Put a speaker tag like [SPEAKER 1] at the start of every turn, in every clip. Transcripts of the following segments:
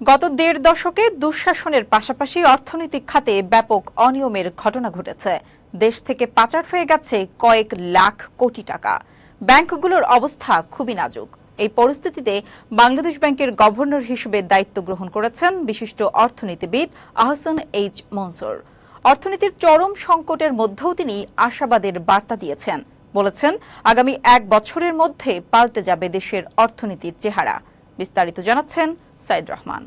[SPEAKER 1] গত দেড় দশকে দুঃশাসনের পাশাপাশি অর্থনৈতিক খাতে ব্যাপক অনিয়মের ঘটনা ঘটেছে। দেশ থেকে পাচার হয়ে গেছে কয়েক লাখ কোটি টাকা। ব্যাংকগুলোর অবস্থা খুবই নাজুক। এই পরিস্থিতিতে বাংলাদেশ ব্যাংকের গভর্নর হিসেবে দায়িত্ব গ্রহণ করেছেন বিশিষ্ট অর্থনীতিবিদ আহসান এইচ মনসুর। অর্থনীতির চরম সংকটের মধ্যেও তিনি আশাবাদের বার্তা দিয়েছেন। বলেছেন, আগামী এক বছরের মধ্যে পাল্টে যাবে দেশের অর্থনীতির চেহারা। বিস্তারিত জানাচ্ছেন সাইদ রহমান।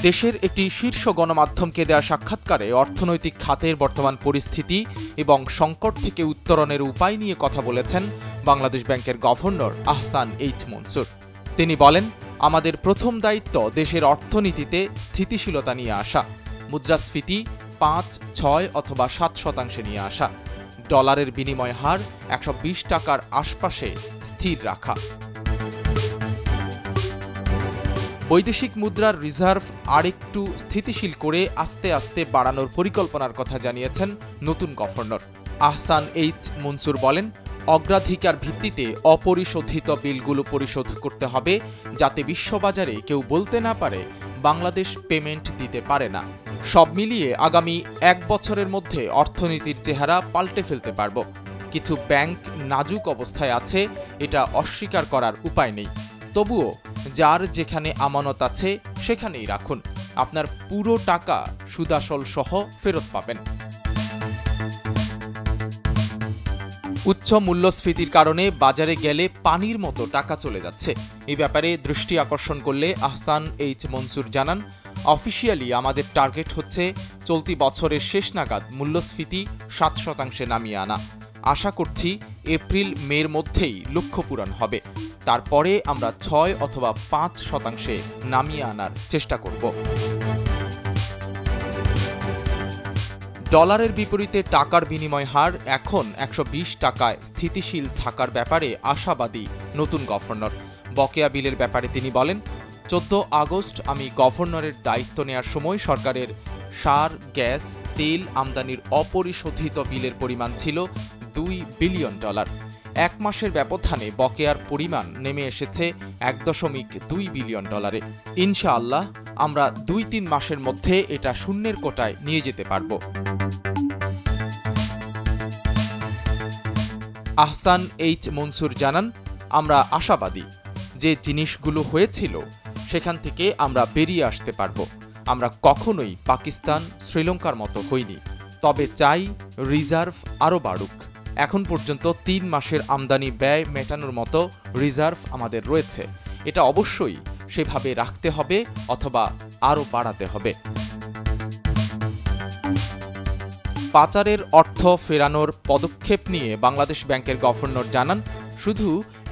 [SPEAKER 2] দেশের একটি শীর্ষ গণমাধ্যমকে দেয়া সাক্ষাৎকারে অর্থনৈতিক খাতের বর্তমান পরিস্থিতি এবং সংকট থেকে উত্তরণের উপায় নিয়ে কথা বলেছেন বাংলাদেশ ব্যাংকের গভর্নর আহসান এইচ মনসুর। তিনি বলেন, আমাদের প্রথম দায়িত্ব দেশের অর্থনীতিতে স্থিতিশীলতা নিয়ে আসা, মুদ্রাস্ফীতি ৫, ৬ অথবা ৭% নিয়ে আসা, ডলারের বিনিময় হার ১২০ টাকার আশপাশে স্থির রাখা, বৈদেশিক মুদ্রার রিজার্ভ আরেকটু স্থিতিশীল করে আস্তে আস্তে বাড়ানোর পরিকল্পনার কথা জানিয়েছেন নতুন গভর্নর। আহসান এইচ মনসুর বলেন, অগ্রাধিকার ভিত্তিতে অপরিশোধিত বিলগুলো পরিশোধ করতে হবে, যাতে বিশ্ববাজারে কেউ বলতে না পারে বাংলাদেশ পেমেন্ট দিতে পারে না। সব মিলিয়ে আগামী এক বছরের মধ্যে অর্থনীতির চেহারা পাল্টে ফেলতে পারব। কিছু ব্যাংক নাজুক অবস্থায় আছে, এটা অস্বীকার করার উপায় নেই। তবুও যার যেখানে আমানত আছে সেখানেই রাখুন, আপনার পুরো টাকা সুদাসল সহ ফেরত পাবেন। উচ্চ মূল্যস্ফীতির কারণে বাজারে গেলে পানির মতো টাকা চলে যাচ্ছে। এই ব্যাপারে দৃষ্টি আকর্ষণ করলে আহসান এইচ মনসুর জানান, অফিসিয়ালি আমাদের টার্গেট হচ্ছে চলতি বছরের শেষ নাগাদ মূল্যস্ফীতি ৭% নামিয়ে আনা। আশা করছি এপ্রিল মের মধ্যেই লক্ষ্য পূরণ হবে। তারপরে আমরা ৬ অথবা ৫% নামিয়ে আনার চেষ্টা করব। ডলারের বিপরীতে টাকার বিনিময় হার এখন ১২০ টাকায় স্থিতিশীল থাকার ব্যাপারে আশাবাদী নতুন গভর্নর। বকেয়া বিলের ব্যাপারে তিনি বলেন, ১৪ আগস্ট আমি গভর্নরের দায়িত্ব নেয়ার সময় সরকারের সার, গ্যাস, তেল আমদানির অপরিশোধিত বিলের পরিমাণ ছিল $2 বিলিয়ন। এক মাসের ব্যবধানে বকেয়ার পরিমাণ নেমে এসেছে $1.2 বিলিয়ন। ইনশাআল্লাহ আমরা ২-৩ মাসের মধ্যে এটা শূন্যের কোটায় নিয়ে যেতে পারব। আহসান এইচ মনসুর জানান, আমরা আশাবাদী যে জিনিসগুলো হয়েছিল সেখান থেকে আমরা বেরিয়ে আসতে পারব। আমরা কখনোই পাকিস্তান, শ্রীলঙ্কার মতো হইনি। তবে চাই রিজার্ভ আরও বাড়ুক। এখন পর্যন্ত ৩ মাসের আমদানি ব্যয় মেটানোর মতো রিজার্ভ আমাদের রয়েছে। এটা অবশ্যই সেভাবে রাখতে হবে অথবা আরও বাড়াতে হবে। পাচারের অর্থ ফেরানোর পদক্ষেপ নিয়ে বাংলাদেশ ব্যাংকের গভর্নর জানান, শুধু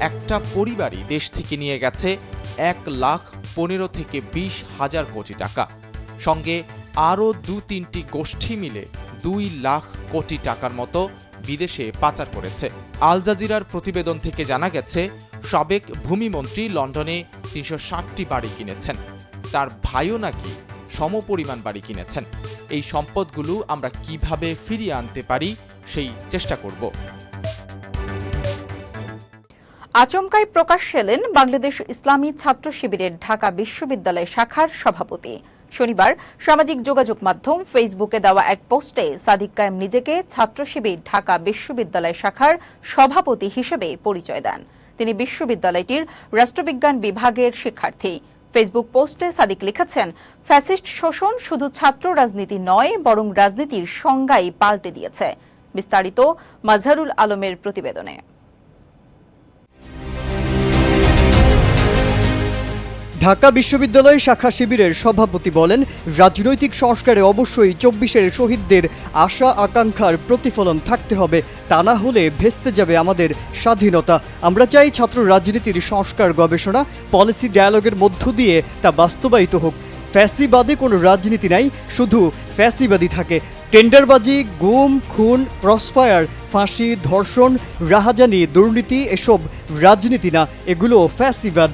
[SPEAKER 2] একটা পরিবারই দেশ থেকে নিয়ে গেছে ১,১৫,০০০ থেকে ২০,০০০ কোটি টাকা। সঙ্গে আরও ২-৩টি গোষ্ঠী মিলে ২ লাখ কোটি টাকার মতো বিদেশে পাচার করেছে। আল জাজিরার প্রতিবেদন থেকে জানা গেছে, সাবেক ভূমিমন্ত্রী লন্ডনে ৩৬০টি বাড়ি কিনেছেন। তার ভাইও নাকি সমপরিমাণ বাড়ি কিনেছেন। এই সম্পদগুলো আমরা কিভাবে ফিরিয়ে আনতে পারি সেই চেষ্টা করব।
[SPEAKER 1] আচমকাই প্রকাশ্যে এলেন বাংলাদেশ ইসলামী ছাত্র শিবিরের ঢাকা বিশ্ববিদ্যালয় শাখার সভাপতি। শনিবার সামাজিক যোগাযোগ মাধ্যম ফেসবুকে দেওয়া এক পোস্টে সাদিক কায়েম নিজেকে ছাত্র শিবির ঢাকা বিশ্ববিদ্যালয় শাখার সভাপতি হিসেবে পরিচয় দেন। তিনি বিশ্ববিদ্যালয়টির রাষ্ট্রবিজ্ঞান বিভাগের শিক্ষার্থী। ফেসবুক পোস্টে সাদিক লিখেছেন, ফ্যাসিস্ট শোষণ শুধু ছাত্র রাজনীতি নয়, বরং রাজনীতির সংজ্ঞাই পাল্টে দিয়েছে। বিস্তারিত মাজহারুল আলমের প্রতিবেদনে।
[SPEAKER 3] ঢাকা বিশ্ববিদ্যালয় শাখা শিবিরের সভাপতি বলেন, রাজনৈতিক সংস্কারে অবশ্যই ২৪-এর শহীদদের আশা আকাঙ্ক্ষার প্রতিফলন থাকতে হবে, তা না হলে ভেস্তে যাবে আমাদের স্বাধীনতা। আমরা চাই ছাত্র রাজনীতির সংস্কার গবেষণা, পলিসি ডায়ালগের মধ্য দিয়ে তা বাস্তবায়িত হোক। ফ্যাসিবাদে কোনো রাজনীতি নাই, শুধু ফ্যাসিবাদী থাকে। টেন্ডারবাজি, গুম, খুন, ক্রসফায়ার, ফাঁসি, ধর্ষণ, রাহাজানি, দুর্নীতি এসব রাজনীতি না, এগুলো ফ্যাসিবাদ।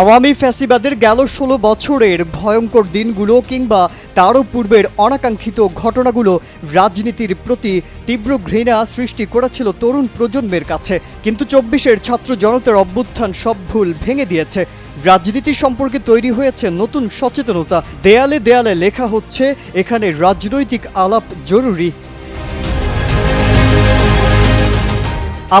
[SPEAKER 3] আওয়ামী ফ্যাসিবাদের গেল ১৬ বছরের ভয়ঙ্কর দিনগুলো কিংবা তারও পূর্বের অনাকাঙ্ক্ষিত ঘটনাগুলো রাজনীতির প্রতি তীব্র ঘৃণা সৃষ্টি করেছিল তরুণ প্রজন্মের কাছে, কিন্তু ২৪-এর ছাত্র জনতার অভ্যুত্থান সব ভুল ভেঙে দিয়েছে। রাজনীতি সম্পর্কে তৈরি হয়েছে নতুন সচেতনতা। দেয়ালে দেয়ালে লেখা হচ্ছে এখানে রাজনৈতিক আলাপ জরুরি।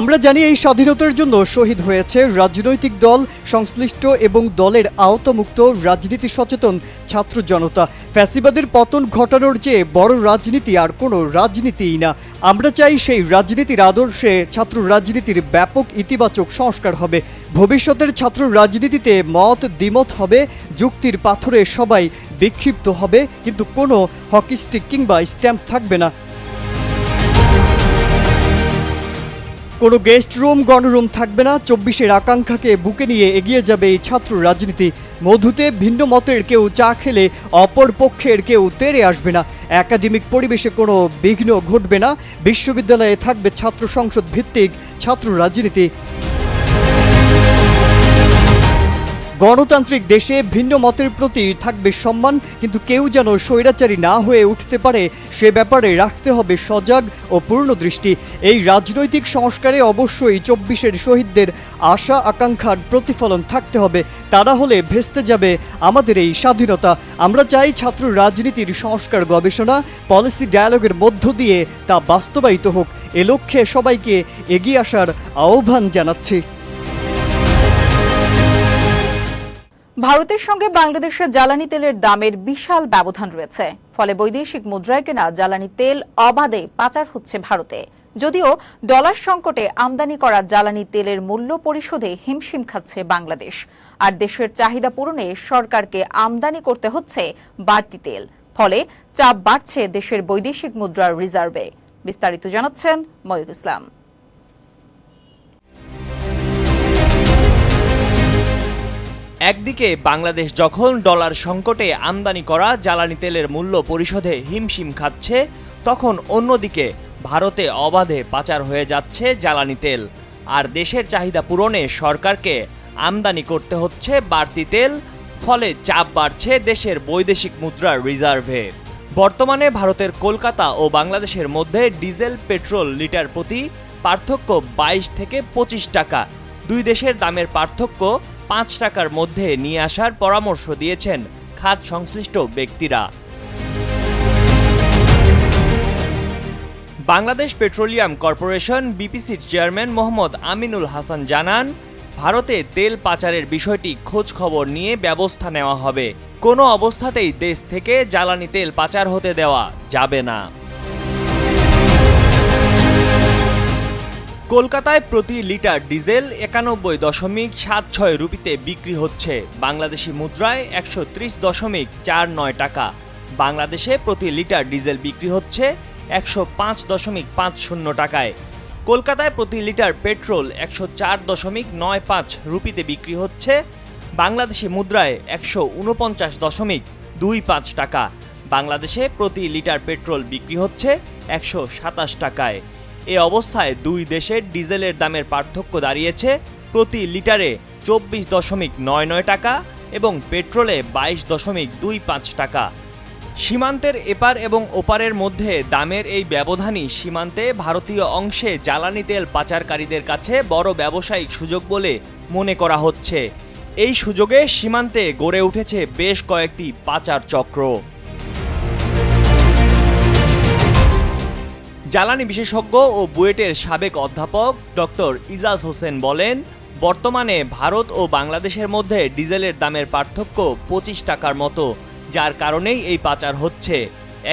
[SPEAKER 3] আমরা জানি এই স্বাধীনতার জন্য শহীদ হয়েছে রাজনৈতিক দল, সংশ্লিষ্ট এবং দলের আওতামুক্ত রাজনীতি সচেতন ছাত্র জনতা। ফ্যাসিবাদের পতন ঘটানোর চেয়ে বড় রাজনীতি আর কোনো রাজনীতিই না। আমরা চাই সেই রাজনীতির আদর্শে ছাত্র রাজনীতির ব্যাপক ইতিবাচক সংস্কার হবে। ভবিষ্যতের ছাত্র রাজনীতিতে মত দ্বিমত হবে, যুক্তির পাথরে সবাই বিক্ষিপ্ত হবে, কিন্তু কোনো হকি স্টিক কিংবা স্ট্যাম্প থাকবে না। কোনো গেস্ট রুম গণরুম থাকবে না। ২৪-এর আকাঙ্ক্ষাকে বুকে নিয়ে এগিয়ে যাবে এই ছাত্র রাজনীতি। মধুতে ভিন্ন মতের কেউ চা খেলে অপর পক্ষের কেউ তেড়ে আসবে না। একাডেমিক পরিবেশে কোনো বিঘ্ন ঘটবে না। বিশ্ববিদ্যালয়ে থাকবে ছাত্র সংসদ ভিত্তিক ছাত্র রাজনীতি। গণতান্ত্রিক দেশে ভিন্ন মতের প্রতি থাকবে সম্মান, কিন্তু কেউ যেন স্বৈরাচারী না হয়ে উঠতে পারে সে ব্যাপারে রাখতে হবে সজাগ ও পূর্ণ দৃষ্টি। এই রাজনৈতিক সংস্কারে অবশ্যই ২৪-এর শহীদদের আশা আকাঙ্ক্ষার প্রতিফলন থাকতে হবে। তা না হলে ভেস্তে যাবে আমাদের এই স্বাধীনতা। আমরা চাই ছাত্র রাজনীতির সংস্কার গবেষণা, পলিসি ডায়ালগের মধ্য দিয়ে তা বাস্তবায়িত হোক। এ লক্ষ্যে সবাইকে এগিয়ে আসার আহ্বান জানাচ্ছি।
[SPEAKER 1] ভারতের সঙ্গে বাংলাদেশের জ্বালানি তেলের দামের বিশাল ব্যবধান রয়েছে, ফলে বৈদেশিক মুদ্রায় কেনা জ্বালানি তেল অবাধে পাচার হচ্ছে ভারতে। যদিও ডলার সংকটে আমদানি করা জ্বালানি তেলের মূল্য পরিশোধে হিমশিম খাচ্ছে বাংলাদেশ, আর দেশের চাহিদা পূরণে সরকারকে আমদানি করতে হচ্ছে বাড়তি তেল। ফলে চাপ বাড়ছে দেশের বৈদেশিক মুদ্রার রিজার্ভে। বিস্তারিত জানাচ্ছেন ময়ূর ইসলাম।
[SPEAKER 4] একদিকে বাংলাদেশ যখন ডলার সংকটে আমদানি করা জ্বালানি তেলের মূল্য পরিশোধে হিমশিম খাচ্ছে, তখন অন্যদিকে ভারতে অবাধে পাচার হয়ে যাচ্ছে জ্বালানি তেল, আর দেশের চাহিদা পূরণে সরকারকে আমদানি করতে হচ্ছে বাড়তি তেল। ফলে চাপ বাড়ছে দেশের বৈদেশিক মুদ্রার রিজার্ভে। বর্তমানে ভারতের কলকাতা ও বাংলাদেশের মধ্যে ডিজেল পেট্রোল লিটার প্রতি পার্থক্য ২২ থেকে ২৫ টাকা। দুই দেশের দামের পার্থক্য ৫ টাকার মধ্যে নিয়ে আসার পরামর্শ দিয়েছেন খাত সংশ্লিষ্ট ব্যক্তিরা। বাংলাদেশ পেট্রোলিয়াম কর্পোরেশন বিপিসির চেয়ারম্যান মোহাম্মদ আমিনুল হাসান জানান, ভারতে তেল পাচারের বিষয়টি খোঁজ খবর নিয়ে ব্যবস্থা নেওয়া হবে। কোনো অবস্থাতেই দেশ থেকে জ্বালানি তেল পাচার হতে দেওয়া যাবে না। কলকাতায় প্রতি লিটার ডিজেল ৯১.৭৬ রুপিতে বিক্রি হচ্ছে, বাংলাদেশি মুদ্রায় ১৩০.৪৯ টাকা। বাংলাদেশে প্রতি লিটার ডিজেল বিক্রি হচ্ছে ১০৫.৫০ টাকায়। কলকাতায় প্রতি লিটার পেট্রোল ১০৪.৯৫ রুপিতে বিক্রি হচ্ছে, বাংলাদেশি মুদ্রায় ১৪৯.২৫ টাকা। বাংলাদেশে প্রতি লিটার পেট্রোল বিক্রি হচ্ছে ১২৭ টাকায়। এ অবস্থায় দুই দেশের ডিজেলের দামের পার্থক্য দাঁড়িয়েছে প্রতি লিটারে ২৪.৯৯ টাকা এবং পেট্রোলে ২২.২৫ টাকা। সীমান্তের এপার এবং ওপারের মধ্যে দামের এই ব্যবধানই সীমান্তে ভারতীয় অংশে জ্বালানি তেল পাচারকারীদের কাছে বড় ব্যবসায়িক সুযোগ বলে মনে করা হচ্ছে। এই সুযোগে সীমান্তে গড়ে উঠেছে বেশ কয়েকটি পাচার চক্র। জ্বালানি বিশেষজ্ঞ ও বুয়েটের সাবেক অধ্যাপক ডক্টর ইজাজ হোসেন বলেন, বর্তমানে ভারত ও বাংলাদেশের মধ্যে ডিজেলের দামের পার্থক্য ২৫ টাকার মতো, যার কারণেই এই পাচার হচ্ছে।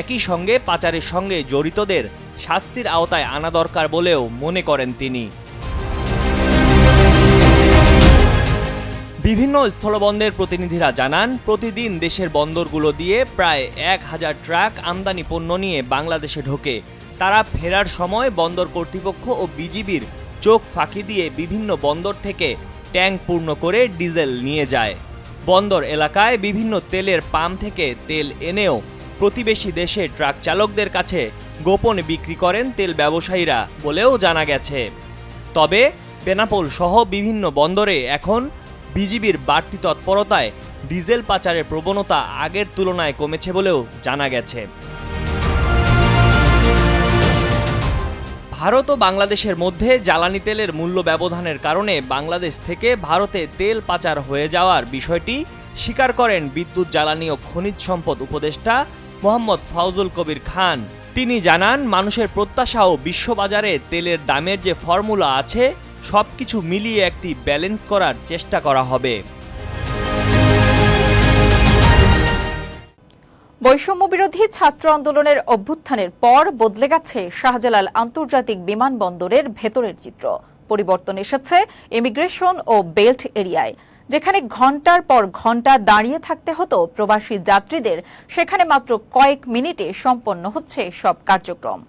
[SPEAKER 4] একই সঙ্গে পাচারের সঙ্গে জড়িতদের শাস্তির আওতায় আনা দরকার বলেও মনে করেন তিনি। বিভিন্ন স্থলবন্দরের প্রতিনিধিরা জানান, প্রতিদিন দেশের বন্দরগুলো দিয়ে প্রায় ১,০০০ ট্রাক আমদানি পণ্য নিয়ে বাংলাদেশে ঢোকে। তারা ফেরার সময় বন্দর কর্তৃপক্ষ ও বিজিবির চোখ ফাঁকি দিয়ে বিভিন্ন বন্দর থেকে ট্যাঙ্ক পূর্ণ করে ডিজেল নিয়ে যায়। বন্দর এলাকায় বিভিন্ন তেলের পাম্প থেকে তেল এনেও প্রতিবেশী দেশে ট্রাক চালকদের কাছে গোপনে বিক্রি করেন তেল ব্যবসায়ীরা বলেও জানা গেছে। তবে বেনাপোল সহ বিভিন্ন বন্দরে এখন বিজিবির বাড়তি তৎপরতায় ডিজেল পাচারের প্রবণতা আগের তুলনায় কমেছে বলেও জানা গেছে। ভারত ও বাংলাদেশের মধ্যে জ্বালানি তেলের মূল্য ব্যবধানের কারণে বাংলাদেশ থেকে ভারতে তেল পাচার হয়ে যাওয়ার বিষয়টি স্বীকার করেন বিদ্যুৎ জ্বালানি ও খনিজ সম্পদ উপদেষ্টা মোহাম্মদ ফাউজুল কবির খান। তিনি জানান, মানুষের প্রত্যাশা ও বিশ্ববাজারে তেলের দামের যে ফর্মুলা আছে সবকিছু মিলিয়ে একটি ব্যালেন্স করার চেষ্টা করা হবে।
[SPEAKER 1] বৈষম্য বিরোধী ছাত্র আন্দোলনের অভ্যুত্থানের পর বদলে গেছে শাহজালাল আন্তর্জাতিক বিমানবন্দরের ভেতরের চিত্র। পরিবর্তন এসেছে ইমিগ্রেশন ও বেল্ট এরিয়ায়। যেখানে ঘন্টার পর ঘন্টা দাঁড়িয়ে থাকতে হতো প্রবাসী যাত্রীদের, সেখানে মাত্র কয়েক মিনিটে সম্পন্ন হচ্ছে সব কার্যক্রম।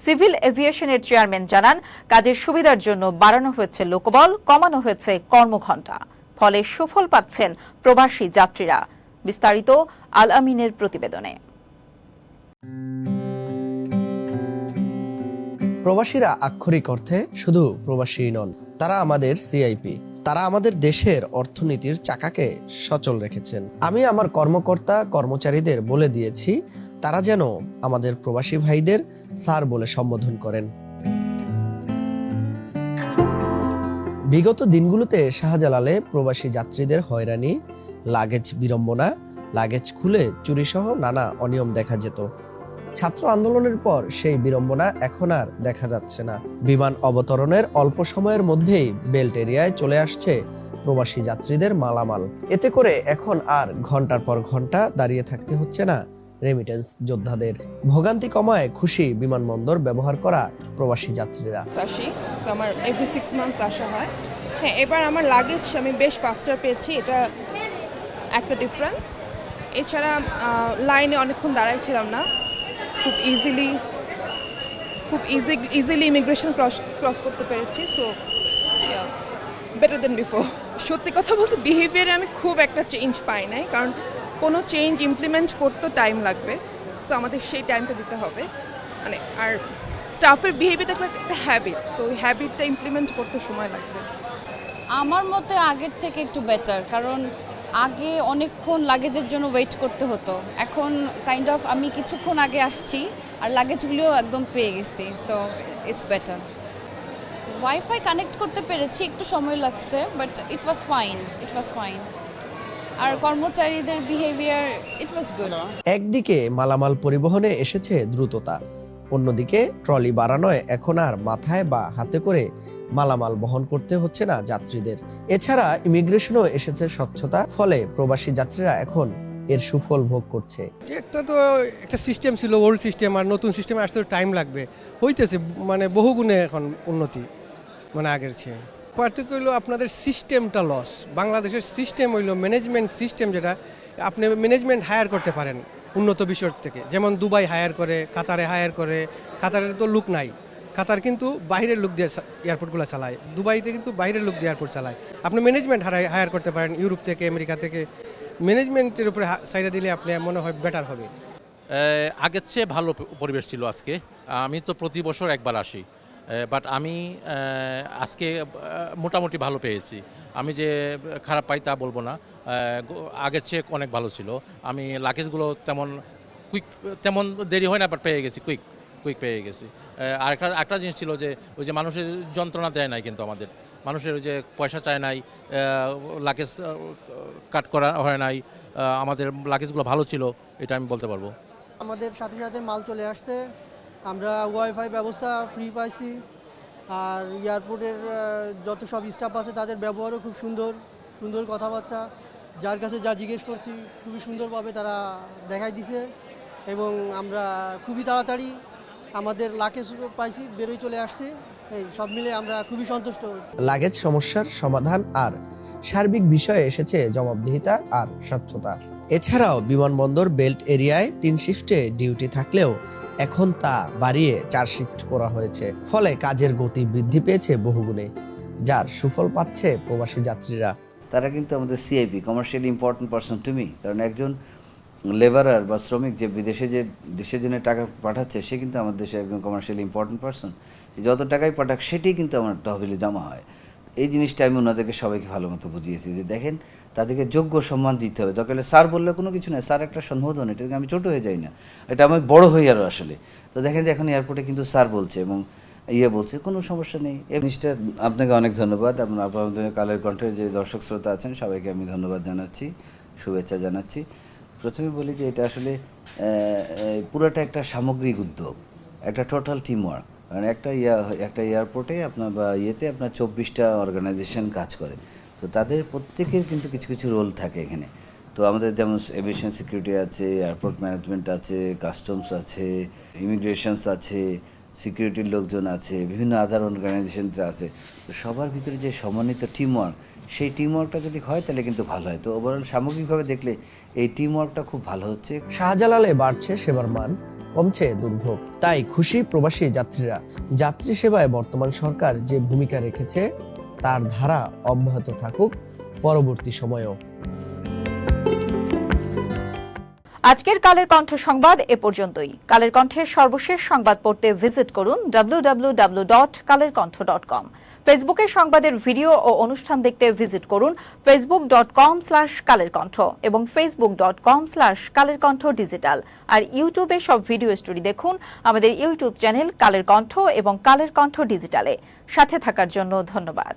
[SPEAKER 1] সিভিল এভিয়েশনের চেয়ারম্যান জানান, কাজের সুবিধার জন্য বাড়ানো হয়েছে লোকবল, কমানো হয়েছে কর্মঘণ্টা। ফলে সুফল পাচ্ছেন প্রবাসী যাত্রীরা। বিস্তারিত আল আমিনের প্রতিবেদনে।
[SPEAKER 5] প্রবাসীরা আক্ষরিক অর্থে শুধু প্রবাসী নন, তারা আমাদের সিআইপি। তারা আমাদের দেশের অর্থনীতির চাকাকে সচল রেখেছেন। আমি আমার কর্মকর্তা কর্মচারীদের বলে দিয়েছি তারা যেন আমাদের প্রবাসী ভাইদের স্যার বলে সম্বোধন করেন। বিগত দিনগুলোতে শাহজালালে প্রবাসী যাত্রীদের হয়রানি, লাগেজ বিড়ম্বনা, লাগেজ খুলে চুরিসহ নানা অনিয়ম দেখা যেত। ছাত্র আন্দোলনের পর সেই বিড়ম্বনা এখন আর দেখা যাচ্ছে না। বিমান অবতরণের অল্প সময়ের মধ্যেই বেল্ট এরিয়ায় চলে আসছে প্রবাসী যাত্রীদের মালামাল। এতে করে এখন আর ঘন্টার পর ঘন্টা দাঁড়িয়ে থাকতে হচ্ছে না রেমিটেন্স যোদ্ধাদের। ভোগান্তি কমায় খুশি বিমানবন্দর ব্যবহার করা প্রবাসী যাত্রীরা।
[SPEAKER 6] আসি তো আমার এভরি 6 মান্থস আসা হয়। হ্যাঁ, এবার আমার লাগেজ আমি বেশ ফাস্টার পেয়েছি, এটা একটা ডিফারেন্স। এছাড়া লাইনে অনেকক্ষণ দাঁড়াইছিলাম না, খুব ইজিলি ইমিগ্রেশন ক্রস করতে পেরেছি। সো বেটার দেন বিফোর। সত্যি কথা বলতে বিহেভিয়ারে আমি খুব একটা চেঞ্জ পাই নাই, কারণ কোনো চেঞ্জ ইমপ্লিমেন্ট করতে টাইম লাগবে। সো আমাদের সেই টাইমটা দিতে হবে। মানে আর স্টাফের বিহেভিয়ারটা একটা হ্যাবিট, সো ওই হ্যাবিটটা ইমপ্লিমেন্ট করতে সময় লাগবে।
[SPEAKER 7] আমার মতে আগের থেকে একটু বেটার, কারণ আগে অনেকক্ষণ লাগেজের জন্য ওয়েট করতে হতো। এখন কাইন্ড অফ আমি কিছুক্ষণ আগে আসছি আর লাগেজগুলিও একদম পেয়ে গেছি। So it's better. Wifi connect করতে পেরেছি, একটু সময় লাগছে, বাট ইট ওয়াজ ফাইন। আর কর্মচারীদের বিহেভিয়ার ইট ওয়াজ গুড।
[SPEAKER 5] একদিকে মালামাল পরিবহনে এসেছে দ্রুততা, অন্যদিকে ট্রলি বাড়ানোয় এখন আর মাথায় বা হাতে করে মালামাল বহন করতে হচ্ছে না যাত্রীদের। এছাড়া ইমিগ্রেশনও এসেছে স্বচ্ছতা, ফলে প্রবাসী যাত্রীরা এখন এর সুফল ভোগ করছে।
[SPEAKER 8] একটা সিস্টেম ছিল, ওল্ড সিস্টেম, আর নতুন সিস্টেমে আসতে টাইম লাগবে, হইতেছে মানে বহুগুণে এখন উন্নতি মানে আগের চেয়ে। পার্থক্য হইলো আপনাদের সিস্টেমটা লস। বাংলাদেশের সিস্টেম হইলো ম্যানেজমেন্ট সিস্টেম, যেটা আপনি ম্যানেজমেন্ট হায়ার করতে পারেন উন্নত বিশ্বের থেকে। যেমন দুবাই হায়ার করে, কাতারে হায়ার করে। কাতারের তো লুক নাই, কাতার কিন্তু বাইরের লোক দিয়ে এয়ারপোর্টগুলো চালায়। দুবাইতে কিন্তু বাইরের লোক দিয়ে এয়ারপোর্ট চালায়। আপনি ম্যানেজমেন্ট হায়ার করতে পারেন ইউরোপ থেকে, আমেরিকা থেকে। ম্যানেজমেন্টের উপরে সাইডে দিলে আপনি মনে হয় বেটার হবে।
[SPEAKER 9] আগের চেয়ে ভালো পরিবেশ ছিল আজকে। আমি তো প্রতি বছর একবার আসি, বাট আমি আজকে মোটামুটি ভালো পেয়েছি। আমি যে খারাপ পাই তা বলবো না, আগের চেয়ে অনেক ভালো ছিল। আমি লাগেজগুলো তেমন দেরি হয় না, বাট পেয়ে গেছি, কুইক পেয়ে গেছি। আর একটা জিনিস ছিল যে ওই যে মানুষের যন্ত্রণা দেয় নাই, কিন্তু আমাদের মানুষের ওই যে পয়সা চায় নাই, লাগেজ কাট করা হয় নাই, আমাদের লাগেজগুলো ভালো ছিল, এটা আমি বলতে পারবো।
[SPEAKER 10] আমাদের সাথে সাথে মাল চলে আসছে, আমরা ওয়াইফাই ব্যবস্থা ফ্রি পাইছি। আর এয়ারপোর্টের যত সব স্টাফ আছে তাদের ব্যবহারও খুব সুন্দর কথাবার্তা। যার কাছে যা জিজ্ঞেস করছি খুবই সুন্দরভাবে তারা দেখাই দিছে, এবং আমরা খুবই তাড়াতাড়ি আমাদের লাগেজ পাইছি, বেরোয় চলে আসছি। এই সব মিলে আমরা খুবই সন্তুষ্ট।
[SPEAKER 5] লাগেজ সমস্যার সমাধান আর সার্বিক বিষয়ে এসেছে জবাবদিহিতা আর স্বচ্ছতা। এছাড়াও বিমানবন্দর বেল্ট এরিয়ায় 3 শিফটে ডিউটি থাকলেও এখন তা বাড়িয়ে 4 শিফট করা হয়েছে। ফলে কাজের গতি বৃদ্ধি পেয়েছে বহুগুণে, যার সুফল পাচ্ছে প্রবাসী যাত্রীরা।
[SPEAKER 11] তারা কিন্তু আমাদের CIP, commercially important person to me. কারণ একজন লেবারার বা শ্রমিক যে বিদেশে যে দেশের জন্য টাকা পাঠাচ্ছে, সে কিন্তু আমাদের দেশে একজন কমার্শিয়ালি ইম্পর্টেন্ট পারসন। যত টাকাই পাঠাক সেটাই কিন্তু আমার তহবিলে জমা হয়। এই জিনিসটা আমি ওনাদেরকে সবাইকে ভালো মতো বুঝিয়েছি যে দেখেন তাদেরকে যোগ্য সম্মান দিতে হবে, দরকার হলে স্যার বললে কোনো কিছু নয়, স্যার একটা সম্বোধন, এটাকে আমি ছোটো হয়ে যাই না, এটা আমি বড় হই আরও আসলে। তো দেখেন যে এখন এয়ারপোর্টে কিন্তু স্যার বলছে এবং বলছে, কোনো সমস্যা নেই। এই জিনিসটা আপনাকে অনেক ধন্যবাদ। আপনার কালের কণ্ঠের যে দর্শক শ্রোতা আছেন সবাইকে আমি ধন্যবাদ জানাচ্ছি, শুভেচ্ছা জানাচ্ছি। প্রথমে বলি যে এটা আসলে পুরোটা একটা সামগ্রিক উদ্যোগ, একটা টোটাল টিম ওয়ার্ক। কারণ একটা এয়ারপোর্টে আপনার বা আপনার 24টা অর্গানাইজেশন কাজ করে, তো তাদের প্রত্যেকের কিন্তু কিছু কিছু রোল থাকে এখানে। তো আমাদের যেমন এভিয়েশন সিকিউরিটি আছে, এয়ারপোর্ট ম্যানেজমেন্ট আছে, কাস্টমস আছে, ইমিগ্রেশনস আছে, সিকিউরিটির লোকজন আছে, বিভিন্ন আদার অর্গানাইজেশন আছে। তো সবার ভিতরে যে সমন্বিত টিম ওয়ার্ক, সেই টিম ওয়ার্কটা যদি হয় তাহলে কিন্তু ভালো হয়। তো ওভারঅল সামগ্রিকভাবে দেখলে এই টিম ওয়ার্কটা খুব ভালো হচ্ছে।
[SPEAKER 5] শাহজালালে বাড়ছে সেবার মান, কমছে দুর্ভোগ, তাই খুশি প্রবাসী যাত্রীরা। যাত্রী সেবায় বর্তমান সরকার যে ভূমিকা রেখেছে তার ধারা অব্যাহত থাকুক পরবর্তী সময়েও।
[SPEAKER 1] আজকের কালের কণ্ঠ সংবাদ এ পর্যন্তই। কালের কণ্ঠের সর্বশেষ সংবাদ পড়তে ভিজিট করুন www.kalerkontho.com। ফেসবুকে সংবাদের ভিডিও ও অনুষ্ঠান দেখতে ভিজিট করুন facebook.com/কালেরকণ্ঠ এবং facebook.com/কালেরকণ্ঠ ডিজিটাল। আর ইউটিউবে সব ভিডিও স্টোরি দেখুন আমাদের ইউটিউব চ্যানেল কালের কণ্ঠ এবং কালের কণ্ঠ ডিজিটালে। সাথে থাকার জন্য ধন্যবাদ।